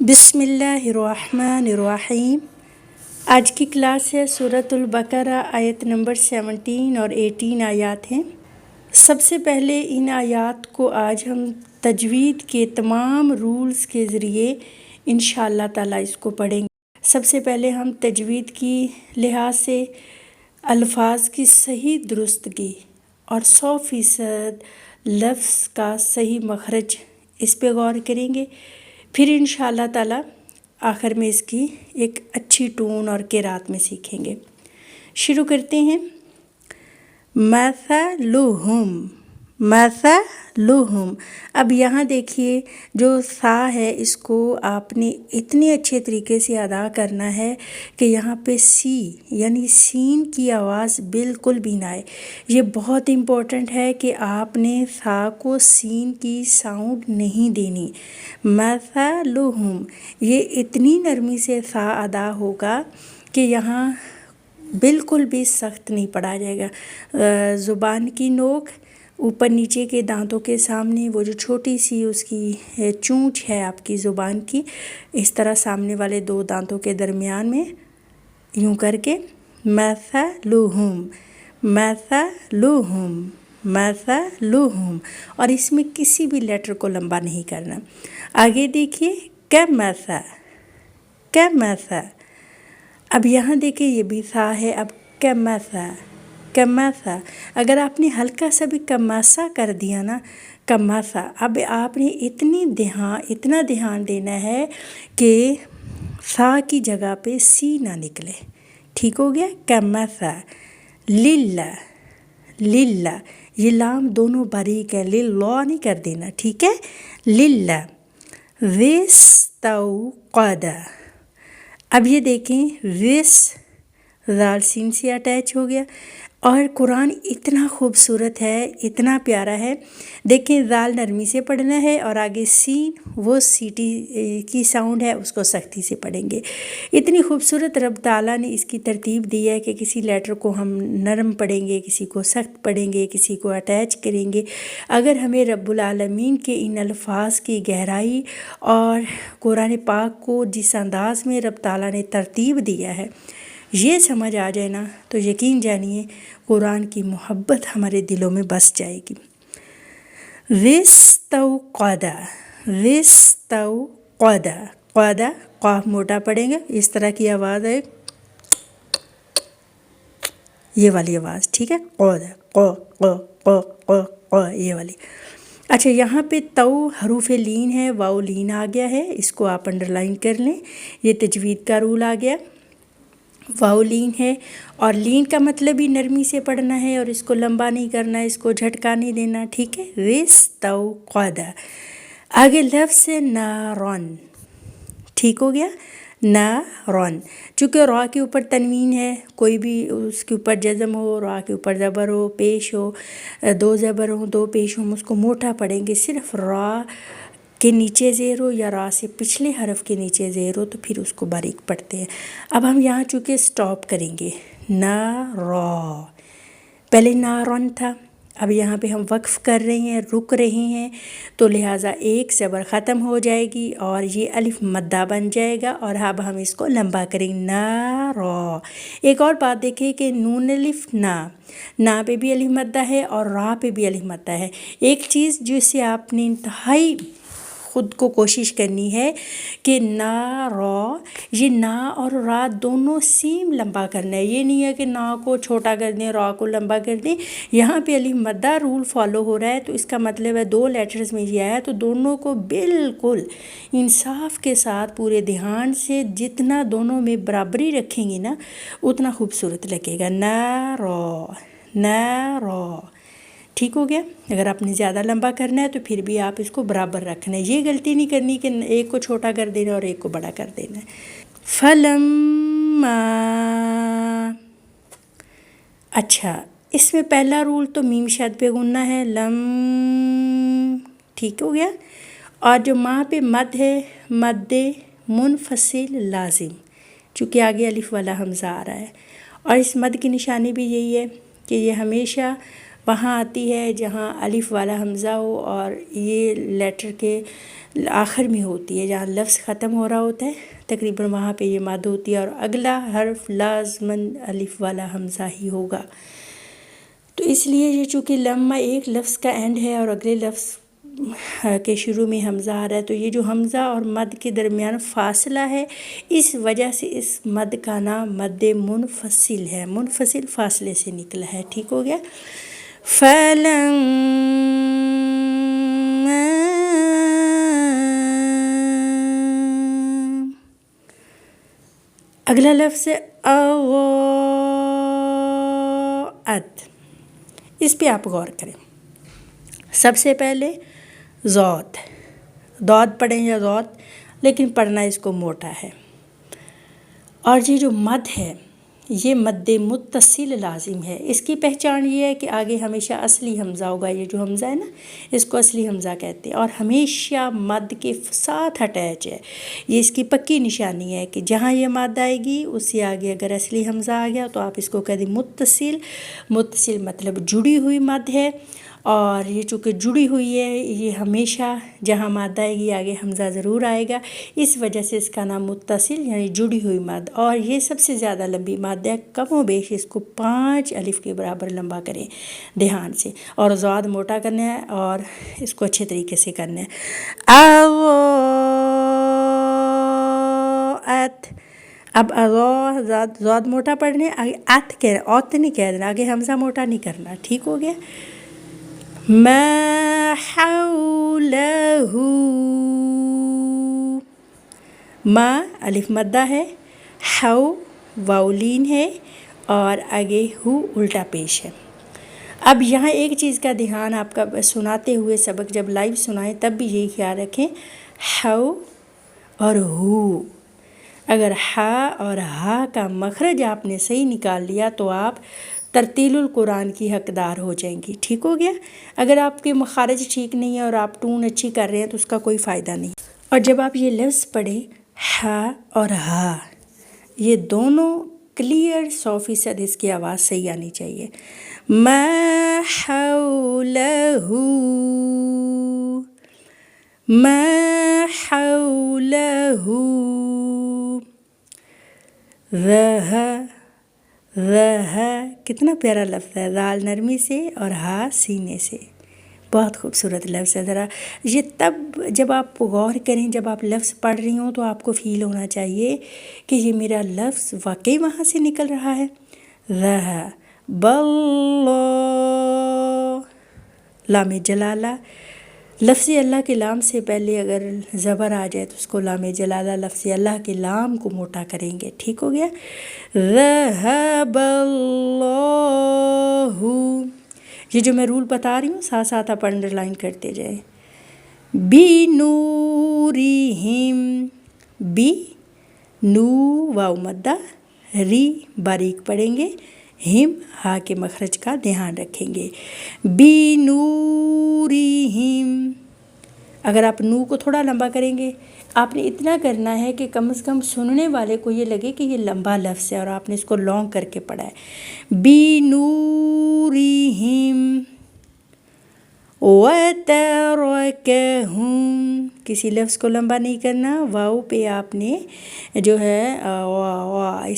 بسم اللہ الرحمن الرحیم۔ آج کی کلاس ہے سورۃ البقرہ، آیت نمبر 17 اور 18 آیات ہیں۔ سب سے پہلے ان آیات کو آج ہم تجوید کے تمام رولز کے ذریعے انشاءاللہ تعالیٰ اس کو پڑھیں گے۔ سب سے پہلے ہم تجوید کی لحاظ سے الفاظ کی صحیح درستگی اور 100% لفظ کا صحیح مخرج اس پہ غور کریں گے، پھر انشاءاللہ تعالیٰ آخر میں اس کی ایک اچھی ٹون اور قرات میں سیکھیں گے۔ شروع کرتے ہیں۔ مثلہم، مثلہم۔ اب یہاں دیکھیے جو سا ہے اس کو آپ نے اتنے اچھے طریقے سے ادا کرنا ہے کہ یہاں پہ سی یعنی سین کی آواز بالکل بھی نہ آئے۔ یہ بہت امپورٹنٹ ہے کہ آپ نے سا کو سین کی ساؤنڈ نہیں دینی۔ مثلہم، یہ اتنی نرمی سے سا ادا ہوگا کہ یہاں بالکل بھی سخت نہیں پڑا جائے گا۔ زبان کی نوک اوپر نیچے کے دانتوں کے سامنے، وہ جو چھوٹی سی اس کی چونچ ہے آپ کی زبان کی، اس طرح سامنے والے دو دانتوں کے درمیان میں یوں کر کے مثلہم، مثلہم، مثلہم، اور اس میں کسی بھی لیٹر کو لمبا نہیں کرنا۔ آگے دیکھیے کمثل، کمثل۔ اب یہاں دیکھیں یہ بھی سا ہے، اب کمثل، کمثل۔ اگر آپ نے ہلکا سا بھی کمثل کر دیا نا، کمثل، اب آپ نے اتنا دھیان دینا ہے کہ سا کی جگہ پہ سی نہ نکلے۔ ٹھیک ہو گیا؟ کمثل، للہ، للہ، یہ لام دونوں باریک ہے، للہ نہیں کر دینا، ٹھیک ہے؟ للہ، وستوقد۔ اب یہ دیکھیں وس زال سین سے اٹیچ ہو گیا، اور قرآن اتنا خوبصورت ہے، اتنا پیارا ہے۔ دیکھیں زال نرمی سے پڑھنا ہے اور آگے سین وہ سیٹی کی ساؤنڈ ہے، اس کو سختی سے پڑھیں گے۔ اتنی خوبصورت رب تعالیٰ نے اس کی ترتیب دی ہے کہ کسی لیٹر کو ہم نرم پڑھیں گے، کسی کو سخت پڑھیں گے، کسی کو اٹیچ کریں گے۔ اگر ہمیں رب العالمین کے ان الفاظ کی گہرائی اور قرآن پاک کو جس انداز میں رب تعالیٰ نے ترتیب دیا ہے یہ سمجھ آ جائے نا، تو یقین جانیے قرآن کی محبت ہمارے دلوں میں بس جائے گی۔ وستوقد، وستوقد، قد، قاف موٹا پڑیں گا، اس طرح کی آواز ہے، یہ والی آواز، ٹھیک ہے؟ قد، ق، ق، ق، ق، ق، یہ والی۔ اچھا، یہاں پہ تو حروف لین ہے، واؤ لین آ گیا ہے، اس کو آپ انڈرلائن کر لیں، یہ تجوید کا رول آ گیا۔ واؤ لین ہے، اور لین کا مطلب ہی نرمی سے پڑھنا ہے، اور اس کو لمبا نہیں کرنا، اس کو جھٹکا نہیں دینا، ٹھیک ہے؟ وستوقد۔ آگے لفظ نارن، ٹھیک ہو گیا؟ نارن، چونکہ را کے اوپر تنوین ہے، کوئی بھی اس کے اوپر جزم ہو، را کے اوپر زبر ہو، پیش ہو، دو زبر ہوں، دو پیش ہوں، اس کو موٹا پڑھیں گے۔ صرف را کے نیچے زیر ہو یا را سے پچھلے حرف کے نیچے زیر ہو تو پھر اس کو باریک پڑھتے ہیں۔ اب ہم یہاں چونکہ سٹاپ کریں گے، نارا، پہلے نارن تھا، اب یہاں پہ ہم وقف کر رہے ہیں، رک رہے ہیں، تو لہٰذا ایک زبر ختم ہو جائے گی اور یہ الف مدہ بن جائے گا، اور اب ہم اس کو لمبا کریں گے، نارا۔ ایک اور بات دیکھیں کہ نون الف نا پہ بھی الف مدہ ہے اور را پہ بھی الف مدہ ہے۔ ایک چیز جسے آپ نے انتہائی خود کو کوشش کرنی ہے کہ نا را، یہ نا اور را دونوں سیم لمبا کرنا ہے۔ یہ نہیں ہے کہ نا کو چھوٹا کر دیں، را کو لمبا کر دیں۔ یہاں پہ الف مدہ رول فالو ہو رہا ہے، تو اس کا مطلب ہے دو لیٹرز میں یہ آیا، تو دونوں کو بالکل انصاف کے ساتھ پورے دھیان سے جتنا دونوں میں برابری رکھیں گے نا اتنا خوبصورت لگے گا۔ نا را، نا را، ٹھیک ہو گیا؟ اگر آپ نے زیادہ لمبا کرنا ہے تو پھر بھی آپ اس کو برابر رکھنا ہے، یہ غلطی نہیں کرنی کہ ایک کو چھوٹا کر دینا اور ایک کو بڑا کر دینا ہے۔ فلما، اچھا اس میں پہلا رول تو میم شد پہ غنہ ہے، لم، ٹھیک ہو گیا؟ اور جو ماں پہ مد ہے، مد منفصل لازم، چونکہ آگے الف والا حمزہ آ رہا ہے، اور اس مد کی نشانی بھی یہی ہے کہ یہ ہمیشہ وہاں آتی ہے جہاں الف والا حمزہ ہو اور یہ لیٹر کے آخر میں ہوتی ہے، جہاں لفظ ختم ہو رہا ہوتا ہے تقریباً وہاں پہ یہ مد ہوتی ہے، اور اگلا حرف لازماً الف والا حمزہ ہی ہوگا۔ تو اس لیے یہ چونکہ لمحہ ایک لفظ کا اینڈ ہے اور اگلے لفظ کے شروع میں حمزہ آ رہا ہے، تو یہ جو حمزہ اور مد کے درمیان فاصلہ ہے، اس وجہ سے اس مد کا نام مد منفصل ہے، منفصل فاصلے سے نکلا ہے، ٹھیک ہو گیا۔ فَلَمَّا اگلا لفظ ہے اضاءت، اس پہ آپ غور کریں۔ سب سے پہلے ضاد، داد پڑھیں یا ضاد، لیکن پڑھنا اس کو موٹا ہے، اور یہ جو مد ہے یہ مد متصل لازم ہے۔ اس کی پہچان یہ ہے کہ آگے ہمیشہ اصلی حمزہ ہوگا، یہ جو حمزہ ہے نا اس کو اصلی حمزہ کہتے ہیں، اور ہمیشہ مد کے ساتھ اٹیچ ہے۔ یہ اس کی پکی نشانی ہے کہ جہاں یہ مد آئے گی اس سے آگے اگر اصلی حمزہ آ گیا تو آپ اس کو کہہ دیں متصل۔ متصل مطلب جڑی ہوئی مد ہے، اور یہ چونکہ جڑی ہوئی ہے یہ ہمیشہ جہاں مد آئے گی آگے حمزہ ضرور آئے گا، اس وجہ سے اس کا نام متصل یعنی جڑی ہوئی مد، اور یہ سب سے زیادہ لمبی مد ہے، کم و بیش اس کو 5 الف کے برابر لمبا کریں دھیان سے، اور ضاد موٹا کرنا ہے اور اس کو اچھے طریقے سے کرنا ہے۔ اضاءت، اب ضاد موٹا پڑھنے، آگے ات کہہ اوت نہیں کہہ دینا، آگے حمزہ موٹا نہیں کرنا، ٹھیک ہو گیا۔ ما حولہ، ما الف مدہ ہے، حو واؤلین ہے، اور آگے ہو الٹا پیش ہے۔ اب یہاں ایک چیز کا دھیان آپ کا سناتے ہوئے سبق جب لائیو سنائیں تب بھی یہی خیال رکھیں، حو اور ہو، اگر ہا اور ہا کا مخرج آپ نے صحیح نکال لیا تو آپ ترتیل القرآن کی حقدار ہو جائیں گی، ٹھیک ہو گیا۔ اگر آپ کے مخارج ٹھیک نہیں ہے اور آپ ٹون اچھی کر رہے ہیں تو اس کا کوئی فائدہ نہیں۔ اور جب آپ یہ لفظ پڑھیں ہا اور ہا، یہ دونوں کلیئر 100% اس کی آواز صحیح آنی چاہیے۔ ما حولہ، ما حولہ، کتنا پیارا لفظ ہے، دال نرمی سے اور ہا سینے سے، بہت خوبصورت لفظ ہے۔ ذرا یہ تب جب آپ غور کریں، جب آپ لفظ پڑھ رہی ہوں تو آپ کو فیل ہونا چاہیے کہ یہ میرا لفظ واقعی وہاں سے نکل رہا ہے۔ باللہ، لام جلالہ، لفظ اللہ کے لام سے پہلے اگر زبر آ جائے تو اس کو لام جلالہ لفظ اللہ کے لام کو موٹا کریں گے، ٹھیک ہو گیا۔ ذہب اللہ، یہ جو میں رول بتا رہی ہوں ساتھ ساتھ آپ انڈر لائن کرتے جائیں۔ بی نورہم، بی نو واو مدہ، ری باریک پڑھیں گے، ہم ہا کے مخرج کا دھیان رکھیں گے۔ بی نورہم، اگر آپ نو کو تھوڑا لمبا کریں گے، آپ نے اتنا کرنا ہے کہ کم از کم سننے والے کو یہ لگے کہ یہ لمبا لفظ ہے اور آپ نے اس کو لانگ کر کے پڑھا ہے۔ بی نورہم وَتَرَكَهُمْ، کسی لفظ کو لمبا نہیں کرنا، واو پہ آپ نے جو ہے اس طرح